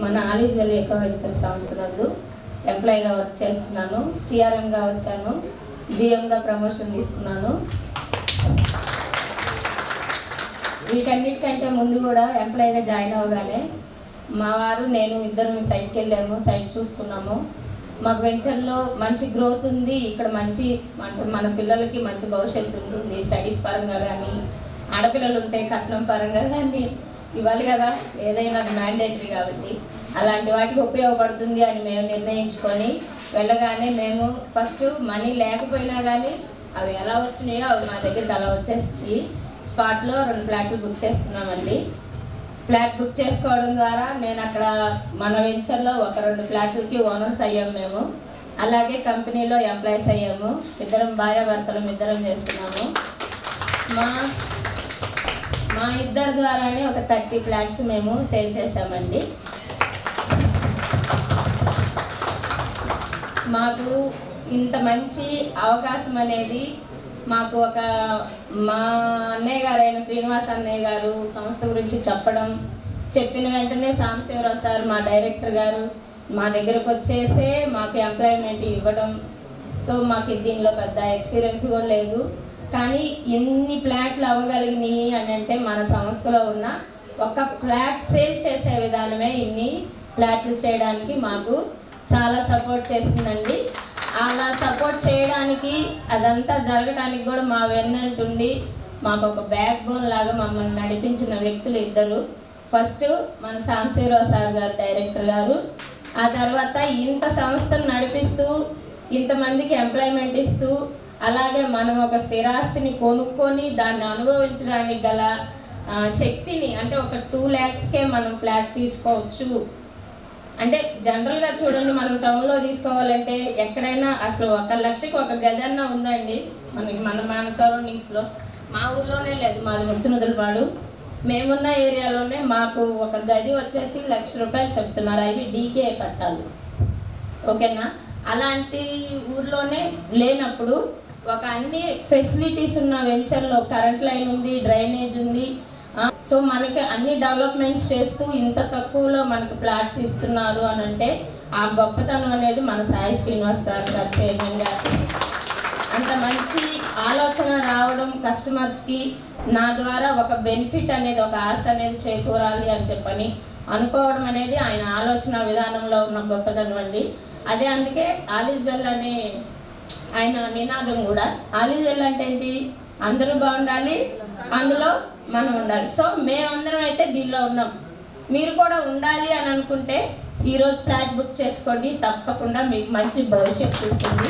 మన all is well echo venture సంస్థ నందు ఎంప్లాయీగా వర్క్ చేస్తున్నాను. సిఆర్ఎంగా వచ్చాను, జిఎంగా ప్రమోషన్ తీసుకున్నాను. వీటన్నిటికంటే ముందు కూడా ఎంప్లాయీగా జాయిన్ అవ్వగానే మా వారు నేను ఇద్దరం సైట్కి వెళ్ళాము, సైట్ చూసుకున్నాము. మాకు వెంచర్లో మంచి గ్రోత్ ఉంది, ఇక్కడ మంచి అంటే మన పిల్లలకి మంచి భవిష్యత్తు ఉంటుంది. స్టడీస్ పరంగా కానీ, ఆడపిల్లలు ఉంటే కట్నం పరంగా కానీ ఇవ్వాలి కదా, ఏదైనా అది మ్యాండేటరీ కాబట్టి అలాంటి వాటికి ఉపయోగపడుతుంది అని మేము నిర్ణయించుకొని వెళ్ళగానే మేము ఫస్ట్ మనీ లేకపోయినా కానీ అవి ఎలా వచ్చినాయో అవి మా దగ్గరికి అలా వచ్చేసి స్పాట్లో 2 ఫ్లాట్లు బుక్ చేసుకున్నామండి. ఫ్లాట్ బుక్ చేసుకోవడం ద్వారా నేను అక్కడ మన వెంచర్లో ఒక 2 ఫ్లాట్లకి ఓనర్స్ అయ్యాము మేము. అలాగే కంపెనీలో ఎంప్లాయీస్ అయ్యాము. ఇద్దరం భార్యాభర్తలం ఇద్దరం చేస్తున్నాము. మా ఇద్దరి ద్వారానే ఒక 30 ఫ్లాట్స్ మేము సేల్ చేసామండి. మాకు ఇంత మంచి అవకాశం అనేది మాకు మా అన్నయ్య గారు అయిన శ్రీనివాస్ అన్నయ్య గారు సంస్థ గురించి చెప్పిన వెంటనే సాంబశివరావు సార్ మా డైరెక్టర్ గారు మా దగ్గరకు వచ్చేసే మాకు ఎంప్లాయ్మెంట్ ఇవ్వడం. సో మాకు దీనిలో పెద్ద ఎక్స్పీరియన్స్ కూడా లేదు, కానీ ఎన్ని ఫ్లాట్లు అవ్వగలిగినాయి అని అంటే మన సంస్థలో ఉన్న ఒక ఫ్లాట్ సేల్ చేసే విధానమే ఇన్ని ఫ్లాట్లు చేయడానికి మాకు చాలా సపోర్ట్ చేసిందండి. అలా సపోర్ట్ చేయడానికి అదంతా జరగడానికి కూడా మా వెన్నంటుండి మాకు ఒక బ్యాక్ బోన్ లాగా మమ్మల్ని నడిపించిన వ్యక్తులు ఇద్దరు. ఫస్ట్ మన సాంబశివరావు సార్ గారు డైరెక్టర్ గారు, ఆ తర్వాత ఇంత సంస్థను నడిపిస్తూ ఇంతమందికి ఎంప్లాయ్మెంట్ ఇస్తూ అలాగే మనం ఒక స్థిరాస్తిని కొనుక్కొని దాన్ని అనుభవించడానికి గల శక్తిని అంటే ఒక 2 lakhsకే మనం ఫ్లాట్ తీసుకోవచ్చు. అంటే జనరల్గా చూడండి, మనం టౌన్లో తీసుకోవాలంటే ఎక్కడైనా అసలు 1 లక్షకి ఒక గది అన్నా ఉందండి మన సరౌండింగ్స్లో. మా ఊర్లోనే లేదు, మాది ముత్తునదులపాడు. మేమున్న ఏరియాలోనే మాకు ఒక గది వచ్చేసి 1 లక్ష రూపాయలు చెప్తున్నారు. అవి డీకే పట్టాలి, ఓకేనా. అలాంటి ఊర్లోనే లేనప్పుడు ఒక అన్ని ఫెసిలిటీస్ ఉన్న వెంచర్లో కరెంట్ లైన్ ఉంది, డ్రైనేజ్ ఉంది. సో మనకి అన్ని డెవలప్మెంట్స్ చేస్తూ ఇంత తక్కువలో మనకి ప్లాట్స్ ఇస్తున్నారు అని అంటే ఆ గొప్పతనం అనేది మన సాయి శ్రీనివాస్ సార్ గారు చైర్మన్ గారు. అంత మంచి ఆలోచన రావడం, కస్టమర్స్కి నా ద్వారా ఒక బెనిఫిట్ అనేది ఒక ఆశ అనేది చేకూరాలి అని చెప్పని అనుకోవడం అనేది ఆయన ఆలోచన విధానంలో ఉన్న గొప్పతనం అండి. అదే అందుకే ఆలీస్ వెల్ అనే ఆయన నినాదం కూడా. ఆలీస్ వెల్ అంటే ఏంటి? అందరూ బాగుండాలి, అందులో మనం ఉండాలి. సో మేమందరం అయితే దీనిలో ఉన్నాం. మీరు కూడా ఉండాలి అని అనుకుంటే ఈరోజు ఫ్లాట్ బుక్ చేసుకోండి, తప్పకుండా మీకు మంచి భవిష్యత్తు ఉంటుంది.